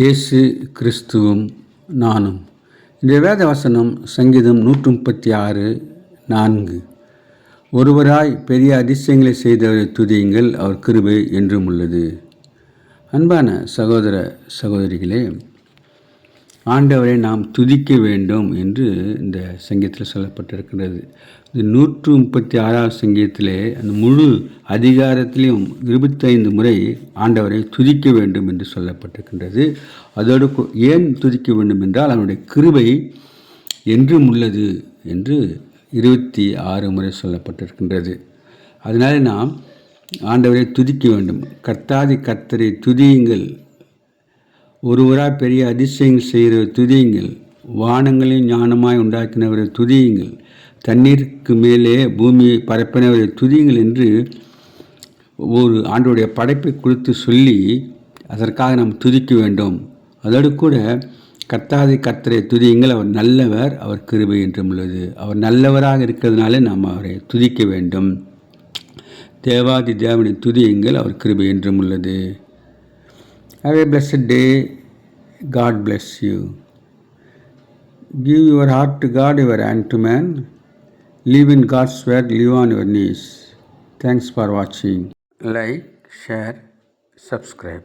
இயேசு கிறிஸ்துவும் நானும். இந்த வேத வசனம் சங்கீதம் 136:4. ஒருவராய் பெரிய அதிசயங்களை செய்தவரை துதியுங்கள், அவர் கிருபை என்றும் உள்ளது. அன்பான சகோதர சகோதரிகளே, ஆண்டவரை நாம் துதிக்க வேண்டும் என்று இந்த சங்கீதத்தில் சொல்லப்பட்டிருக்கின்றது. இது 136ஆவது சங்கீதத்திலே அந்த முழு அதிகாரத்திலையும் 25 முறை ஆண்டவரை துதிக்க வேண்டும் என்று சொல்லப்பட்டிருக்கின்றது. அதோடு ஏன் துதிக்க வேண்டும் என்றால் அவனுடைய கிருபை என்றும் உள்ளது என்று 26 முறை சொல்லப்பட்டிருக்கின்றது. அதனால் நாம் ஆண்டவரை துதிக்க வேண்டும். கர்த்தாதி கர்த்தரை துதியுங்கள், ஒருவராய் பெரிய அதிசயங்கள் செய்கிற துதியுங்கள், வானங்களையும் ஞானமாய் உண்டாக்கினவரை துதியுங்கள், தண்ணீருக்கு மேலே பூமியை பரப்பினவரை துதியுங்கள் என்று ஒரு ஆண்டோடைய படைப்பை குறித்து சொல்லி அதற்காக நாம் துதிக்க வேண்டும். அதோடு கூட கர்த்தாதி கர்த்தரை துதியுங்கள், அவர் நல்லவர், அவர் கிருபை என்றும் உள்ளது. அவர் நல்லவராக இருக்கிறதுனாலே நாம் அவரை துதிக்க வேண்டும். தேவாதி தேவனை துதியுங்கள், அவர் கிருபை என்றும் உள்ளது. Have a blessed day. God bless you. Give your heart to God, your hand to man. Live in God's word, live on your knees. Thanks for watching. Like, share, subscribe.